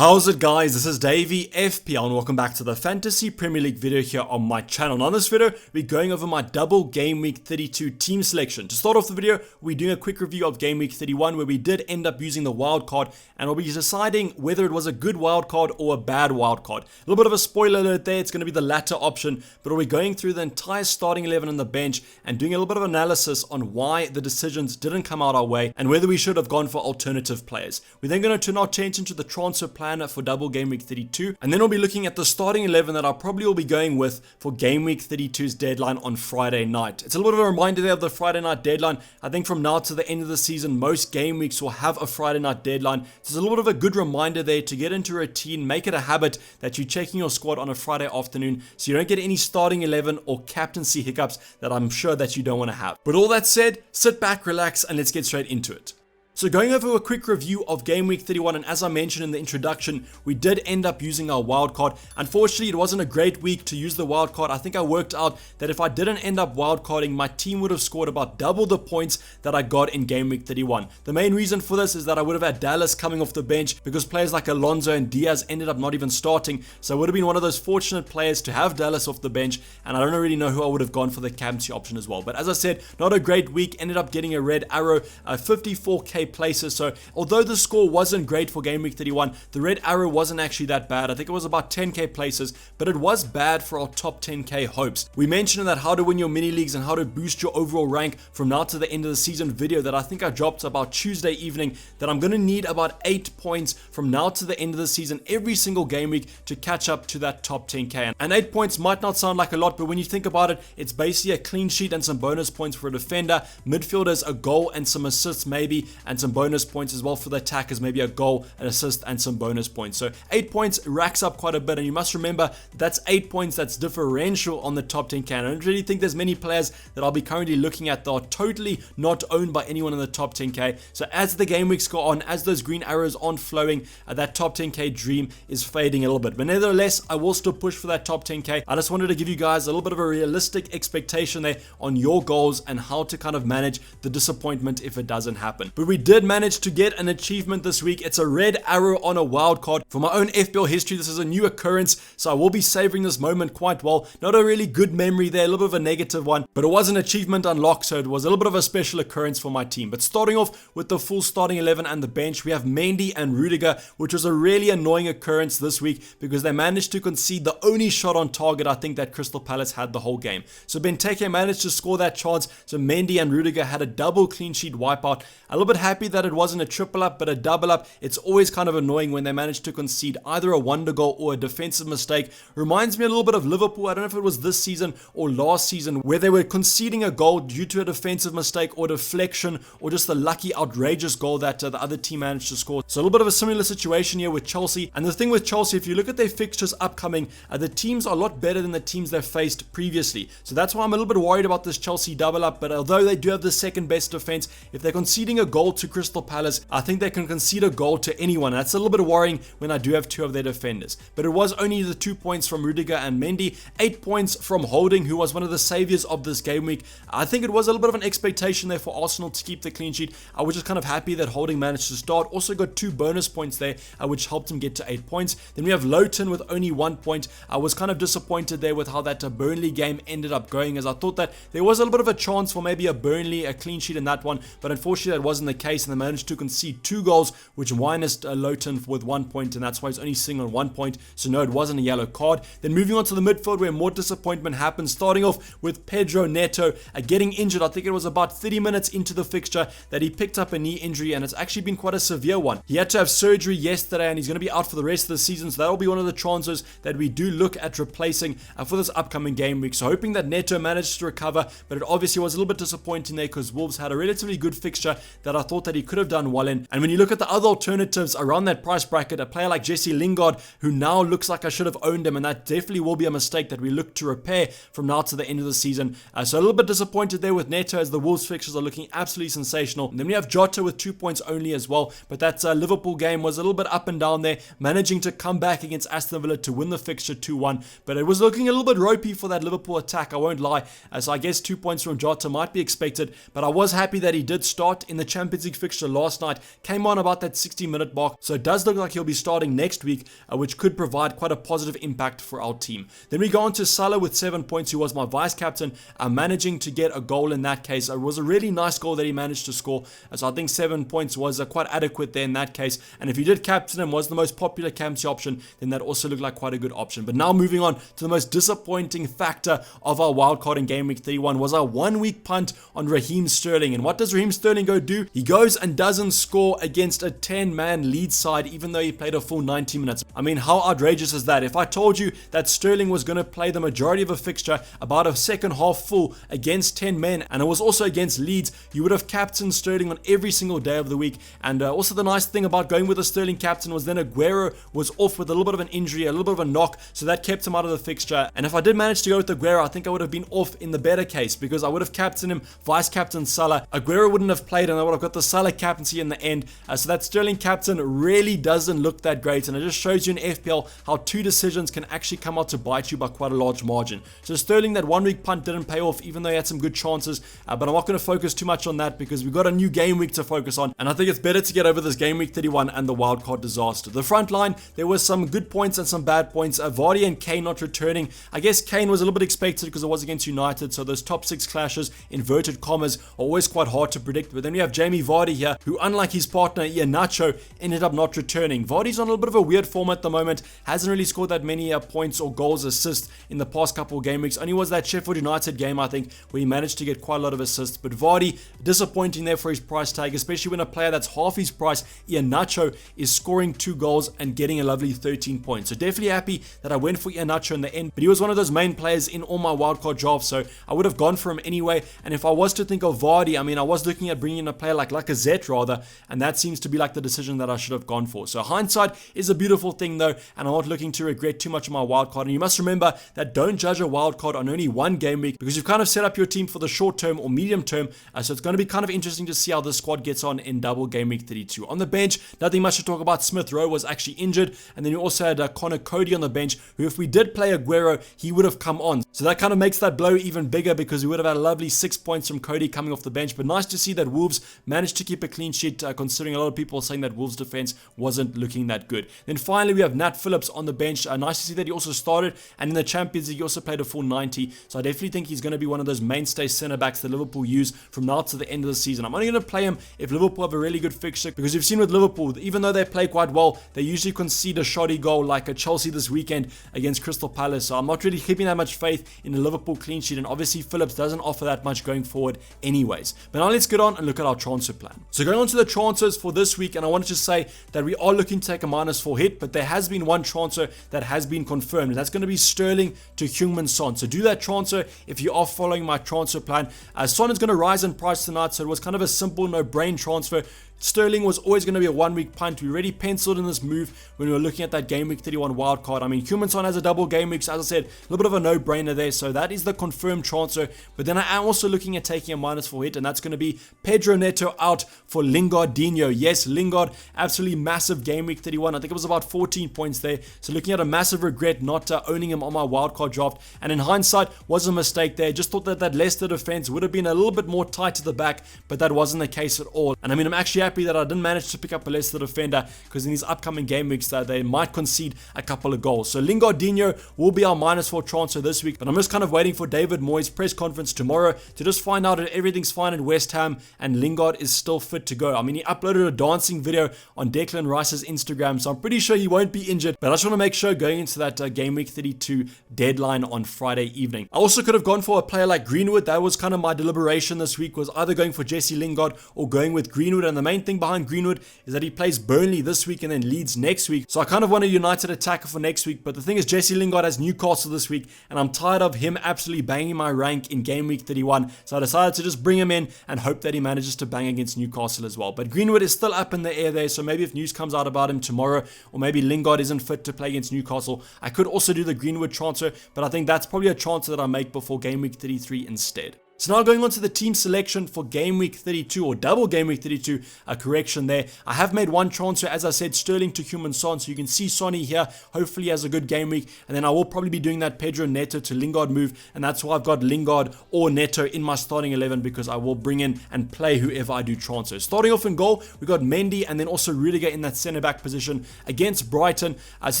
How's it guys, this is Dayvy, FPL, and welcome back to the Fantasy Premier League video here on my channel. Now in this video, we're going over my double Game Week 32 team selection. To start off the video, we're doing a quick review of Game Week 31 where we did end up using the wild card and we'll be deciding whether it was a good wild card or a bad wild card. A little bit of a spoiler alert there, it's going to be the latter option, but we're going through the entire starting 11 on the bench and doing a little bit of analysis on why the decisions didn't come out our way and whether we should have gone for alternative players. We're then going to turn our attention to the transfer plan for double Game Week 32, and then we'll be looking at the starting 11 that I probably will be going with for Game Week 32's deadline on Friday night. It's a little bit of a reminder there of the Friday night deadline. I think from now to the end of the season, most game weeks will have a Friday night deadline. So it's a little bit of a good reminder there to get into a routine, make it a habit that you're checking your squad on a Friday afternoon so you don't get any starting 11 or captaincy hiccups that I'm sure that you don't want to have. But all that said, sit back, relax, and let's get straight into it. So going over a quick review of Game Week 31, and as I mentioned in the introduction, we did end up using our wildcard. Unfortunately, it wasn't a great week to use the wildcard. I think I worked out that if I didn't end up wildcarding, my team would have scored about double the points that I got in Game Week 31. The main reason for this is that I would have had Dallas coming off the bench because players like Alonso and Diaz ended up not even starting. So I would have been one of those fortunate players to have Dallas off the bench, and I don't really know who I would have gone for the captaincy option as well. But as I said, not a great week. Ended up getting a red arrow, 54k places. So although the score wasn't great for Game Week 31, the red arrow wasn't actually that bad. I think it was about 10k places, but it was bad for our top 10k hopes. We mentioned in that how to win your mini leagues and how to boost your overall rank from now to the end of the season video that I think I dropped about Tuesday evening, that I'm going to need about 8 points from now to the end of the season every single game week to catch up to that top 10k. And 8 points might not sound like a lot, but when you think about it, it's basically a clean sheet and some bonus points for a defender, midfielders, a goal and some assists maybe, and some bonus points as well for the attackers, maybe a goal, an assist and some bonus points. So 8 points racks up quite a bit, and you must remember that's 8 points that's differential on the top 10k. I don't really think there's many players that I'll be currently looking at that are totally not owned by anyone in the top 10k. So as the game weeks go on, as those green arrows aren't flowing, that top 10k dream is fading a little bit. But nevertheless, I will still push for that top 10k. I just wanted to give you guys a little bit of a realistic expectation there on your goals and how to kind of manage the disappointment if it doesn't happen. But we did manage to get an achievement this week. It's a red arrow on a wild card. For my own FPL history, this is a new occurrence, so I will be savoring this moment quite well. Not a really good memory there, a little bit of a negative one, but it was an achievement unlocked, so it was a little bit of a special occurrence for my team. But starting off with the full starting 11 and the bench, we have Mendy and Rudiger, which was a really annoying occurrence this week because they managed to concede the only shot on target I think that Crystal Palace had the whole game. So Benteke managed to score that chance, so Mendy and Rudiger had a double clean sheet wipeout. A little bit happy that it wasn't a triple up but a double up. It's always kind of annoying when they manage to concede either a wonder goal or a defensive mistake. Reminds me a little bit of Liverpool. I don't know if it was this season or last season where they were conceding a goal due to a defensive mistake or deflection or just a lucky outrageous goal that the other team managed to score. So a little bit of a similar situation here with Chelsea. And the thing with Chelsea, if you look at their fixtures upcoming, the teams are a lot better than the teams they've faced previously. So that's why I'm a little bit worried about this Chelsea double up. But although they do have the second best defense, if they're conceding a goal to Crystal Palace, I think they can concede a goal to anyone. That's a little bit worrying when I do have two of their defenders. But it was only the 2 points from Rudiger and Mendy, 8 points from Holding, who was one of the saviors of this game week. I think it was a little bit of an expectation there for Arsenal to keep the clean sheet. I was just kind of happy that Holding managed to start. Also got 2 bonus points there, which helped him get to 8 points. Then we have Lowton with only 1 point. I was kind of disappointed there with how that Burnley game ended up going, as I thought that there was a little bit of a chance for maybe a clean sheet in that one, but unfortunately that wasn't the case, and they managed to concede 2 goals, which minus Lowton with 1 point, and that's why he's only sitting on 1 point. So no, it wasn't a yellow card. Then moving on to the midfield where more disappointment happened, starting off with Pedro Neto getting injured. I think it was about 30 minutes into the fixture that he picked up a knee injury, and it's actually been quite a severe one. He had to have surgery yesterday and he's going to be out for the rest of the season, so that'll be one of the transfers that we do look at replacing for this upcoming game week. So hoping that Neto managed to recover, but it obviously was a little bit disappointing there because Wolves had a relatively good fixture that I thought that he could have done well in. And when you look at the other alternatives around that price bracket, a player like Jesse Lingard, who now looks like I should have owned him, and that definitely will be a mistake that we look to repair from now to the end of the season. So a little bit disappointed there with Neto as the Wolves fixtures are looking absolutely sensational. And then we have Jota with 2 points only as well, but that Liverpool game was a little bit up and down there, managing to come back against Aston Villa to win the fixture 2-1, but it was looking a little bit ropey for that Liverpool attack, I won't lie. So I guess 2 points from Jota might be expected, but I was happy that he did start in the Champions League Week fixture last night, came on about that 60-minute mark, so it does look like he'll be starting next week, which could provide quite a positive impact for our team. Then we go on to Salah with 7 points, who was my vice captain, managing to get a goal in that case. It was a really nice goal that he managed to score, so I think 7 points was quite adequate there in that case. And if you did captain him, was the most popular captaincy option, then that also looked like quite a good option. But now moving on to the most disappointing factor of our wildcard in Game Week 31 was our 1 week punt on Raheem Sterling. And what does Raheem Sterling go do? He goes and doesn't score against a 10-man Leeds side, even though he played a full 90 minutes. I mean, how outrageous is that? If I told you that Sterling was going to play the majority of a fixture, about a second half full against 10 men, and it was also against Leeds, you would have captained Sterling on every single day of the week. And also the nice thing about going with a Sterling captain was then Aguero was off with a little bit of an injury, a little bit of a knock, so that kept him out of the fixture. And if I did manage to go with Aguero, I think I would have been off in the better case, because I would have captained him, vice captain Salah. Aguero wouldn't have played, and I would have got the Salah captaincy in the end. So that Sterling captain really doesn't look that great, and it just shows you in FPL how two decisions can actually come out to bite you by quite a large margin. So Sterling, that 1 week punt didn't pay off, even though he had some good chances, but I'm not going to focus too much on that because we've got a new game week to focus on, and I think it's better to get over this Game Week 31 and the wildcard disaster. The front line, there was some good points and some bad points. Vardy and Kane not returning. I guess Kane was a little bit expected because it was against United, so those top 6 clashes, inverted commas, are always quite hard to predict. But then we have Jamie Vardy here, who unlike his partner Iheanacho, ended up not returning. Vardy's on a little bit of a weird form at the moment, hasn't really scored that many points or goals, assists in the past couple of game weeks. Only was that Sheffield United game, I think, where he managed to get quite a lot of assists. But Vardy, disappointing there for his price tag, especially when a player that's half his price, Iheanacho, is scoring 2 goals and getting a lovely 13 points. So definitely happy that I went for Iheanacho in the end, but he was one of those main players in all my wildcard drafts, so I would have gone for him anyway. And if I was to think of Vardy, I mean, I was looking at bringing in a player like Lacazette rather, and that seems to be like the decision that I should have gone for. So hindsight is a beautiful thing though, and I'm not looking to regret too much of my wildcard. And you must remember that don't judge a wildcard on only one game week, because you've kind of set up your team for the short term or medium term, so it's going to be kind of interesting to see how this squad gets on in double Game Week 32. On the bench, nothing much to talk about. Smith Rowe was actually injured, and then you also had Connor Cody on the bench, who if we did play Aguero, he would have come on. So that kind of makes that blow even bigger, because we would have had a lovely 6 points from Cody coming off the bench. But nice to see that Wolves managed to keep a clean sheet, considering a lot of people saying that Wolves defense wasn't looking that good. Then finally we have Nat Phillips on the bench. Nice to see that he also started, and in the Champions League he also played a full 90. So I definitely think he's going to be one of those mainstay centre backs that Liverpool use from now to the end of the season. I'm only going to play him if Liverpool have a really good fixture, because you've seen with Liverpool, even though they play quite well, they usually concede a shoddy goal like a Chelsea this weekend against Crystal Palace. So I'm not really keeping that much faith in the Liverpool clean sheet, and obviously Phillips doesn't offer that much going forward anyways. But now let's get on and look at our transfer plan. So going on to the transfers for this week, and I wanted to say that we are looking to take a -4 hit, but there has been one transfer that has been confirmed, and that's going to be Sterling to Heung-min Son. So do that transfer if you are following my transfer plan. Son is going to rise in price tonight, so it was kind of a simple no-brain transfer. Sterling was always going to be a 1 week punt. We already penciled in this move when we were looking at that Game Week 31 wildcard. I mean, Heung-min Son has a double game week, so as I said, a little bit of a no-brainer there. So that is the confirmed transfer. But then I am also looking at taking a -4 hit, and that's going to be Pedro Neto out for Lingardinho. Yes, Lingard, absolutely massive Game Week 31. I think it was about 14 points there. So looking at a massive regret not owning him on my wildcard draft. And in hindsight, was a mistake there. Just thought that Leicester defense would have been a little bit more tight to the back, but that wasn't the case at all. And I mean, I'm actually happy that I didn't manage to pick up a Leicester defender, because in these upcoming game weeks they might concede a couple of goals. So Lingardinho will be our -4 transfer this week, but I'm just kind of waiting for David Moyes' press conference tomorrow to just find out if everything's fine at West Ham and Lingard is still fit to go. I mean, he uploaded a dancing video on Declan Rice's Instagram, so I'm pretty sure he won't be injured, but I just want to make sure going into that Game Week 32 deadline on Friday evening. I also could have gone for a player like Greenwood. That was kind of my deliberation this week, was either going for Jesse Lingard or going with Greenwood, and the main thing behind Greenwood is that he plays Burnley this week and then Leeds next week. So I kind of want a United attacker for next week, but the thing is Jesse Lingard has Newcastle this week, and I'm tired of him absolutely banging my rank in Game Week 31. So I decided to just bring him in and hope that he manages to bang against Newcastle as well. But Greenwood is still up in the air there, so maybe if news comes out about him tomorrow, or maybe Lingard isn't fit to play against Newcastle, I could also do the Greenwood transfer, but I think that's probably a transfer that I make before Game Week 33 instead. So now going on to the team selection for Game Week 32 or double Game Week 32, a correction there. I have made one transfer, as I said, Sterling to Heung-min Son. So you can see Sonny here. Hopefully he has a good game week. And then I will probably be doing that Pedro Neto to Lingard move. And that's why I've got Lingard or Neto in my starting 11 because I will bring in and play whoever I do transfer. Starting off in goal, we got Mendy and then also Rudiger in that centre back position against Brighton. So this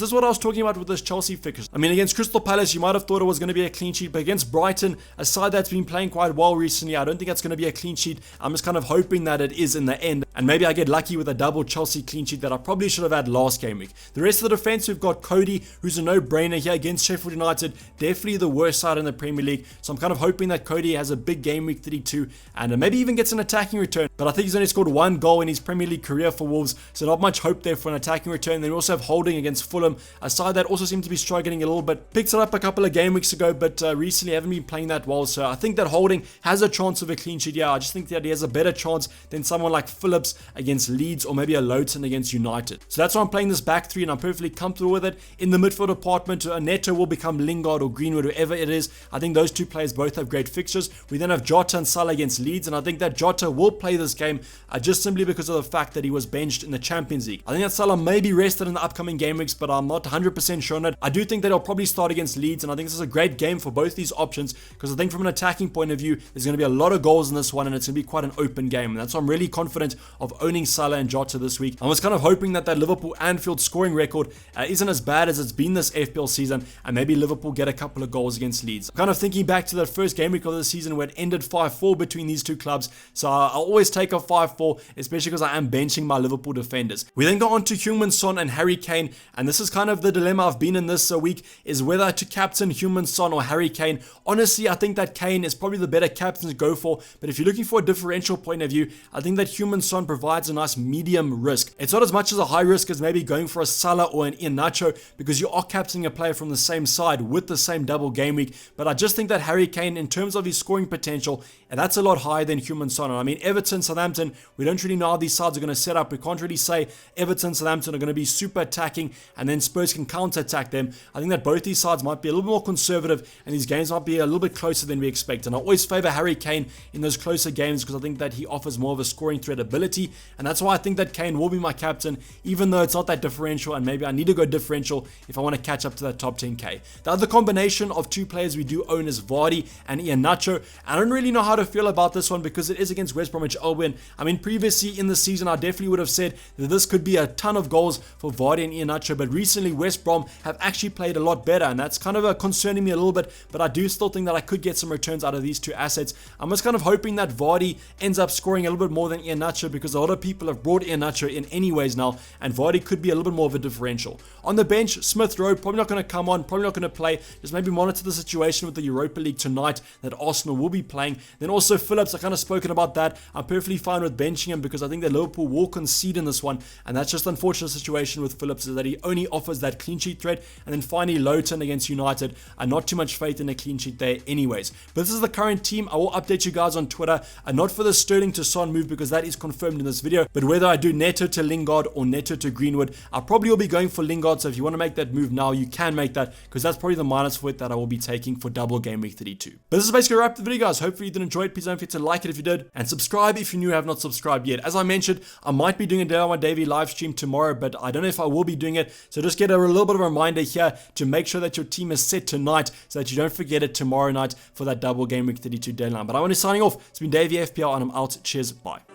is what I was talking about with this Chelsea fixture. I mean, against Crystal Palace, you might have thought it was going to be a clean sheet, but against Brighton, a side that's been playing quite well recently, I don't think that's going to be a clean sheet. I'm just kind of hoping that it is in the end, and maybe I get lucky with a double Chelsea clean sheet that I probably should have had last game week. The rest of the defense, we've got Cody, who's a no-brainer here against Sheffield United, definitely the worst side in the Premier League, so I'm kind of hoping that Cody has a big game week 32 and maybe even gets an attacking return, but I think he's only scored one goal in his Premier League career for Wolves, so not much hope there for an attacking return. Then we also have Holding against Fulham, a side that also seems to be struggling a little bit. Picked it up a couple of game weeks ago, but recently haven't been playing that well, so I think that Holding has a chance of a clean sheet. Yeah, I just think that he has a better chance than someone like Phillips against Leeds or maybe a Lowton against United. So that's why I'm playing this back three and I'm perfectly comfortable with it. In the midfield department, Neto will become Lingard or Greenwood, whoever it is. I think those two players both have great fixtures. We then have Jota and Salah against Leeds, and I think that Jota will play this game just simply because of the fact that he was benched in the Champions League. I think that Salah may be rested in the upcoming game weeks, but I'm not 100% sure on it. I do think that he'll probably start against Leeds, and I think this is a great game for both these options because I think from an attacking point of view, there's going to be a lot of goals in this one, and it's going to be quite an open game. And that's why I'm really confident of owning Salah and Jota this week. I was kind of hoping that Liverpool Anfield scoring record isn't as bad as it's been this FPL season, and maybe Liverpool get a couple of goals against Leeds. I'm kind of thinking back to that first game week of the season where it ended 5-4 between these two clubs, so I'll always take a 5-4, especially because I am benching my Liverpool defenders. We then go on to Heung-min Son and Harry Kane, and this is kind of the dilemma I've been in this week, is whether to captain Heung-min Son or Harry Kane. Honestly, I think that Kane is probably the better captain to go for, but if you're looking for a differential point of view, I think that Heung-min Son provides a nice medium risk. It's not as much as a high risk as maybe going for a Salah or an Iheanacho because you are captaining a player from the same side with the same double game week, but I just think that Harry Kane, in terms of his scoring potential, and that's a lot higher than Heung-min Son. I mean, Everton, Southampton, we don't really know how these sides are going to set up. We can't really say Everton, Southampton are going to be super attacking and then Spurs can counter-attack them. I think that both these sides might be a little bit more conservative and these games might be a little bit closer than we expect. And I always favor Harry Kane in those closer games because I think that he offers more of a scoring threat ability, and that's why I think that Kane will be my captain, even though it's not that differential, and maybe I need to go differential if I want to catch up to that top 10k. The other combination of two players we do own is Vardy and Iheanacho. I don't really know how to feel about this one because it is against West Bromwich Albion. I mean, previously in the season, I definitely would have said that this could be a ton of goals for Vardy and Iheanacho, but recently West Brom have actually played a lot better, and that's kind of concerning me a little bit, but I do still think that I could get some returns out of these two assets. I'm just kind of hoping that Vardy ends up scoring a little bit more than Iheanacho because a lot of people have brought Iheanacho in anyways now, and Vardy could be a little bit more of a differential. On the bench, Smith Rowe, probably not going to come on, probably not going to play. Just maybe monitor the situation with the Europa League tonight that Arsenal will be playing. Then also Phillips, I kind of spoken about that. I'm perfectly fine with benching him because I think that Liverpool will concede in this one, and that's just an unfortunate situation with Phillips is that he only offers that clean sheet threat. And then finally Lowton against United, not too much faith in a clean sheet there anyways. But this is the current team. I will update you guys on Twitter, and not for the Sterling to Son move because that is confirmed in this video, but whether I do Neto to Lingard or Neto to Greenwood, I probably will be going for Lingard. So if you want to make that move now, you can make that because that's probably the minus for it that I will be taking for double game week 32. But this is basically a wrap the video, guys. Hopefully you did enjoy it. Please don't forget to like it if you did, and subscribe if you have not subscribed yet. As I mentioned, I might be doing a Dayvy live stream tomorrow, but I don't know if I will be doing it. So just get a little bit of a reminder here to make sure that your team is set tonight so that you don't forget it tomorrow night for that double game week 32 deadline. But I want to signing off. It's been Dayvy FPL, and I'm out. Cheers. Bye.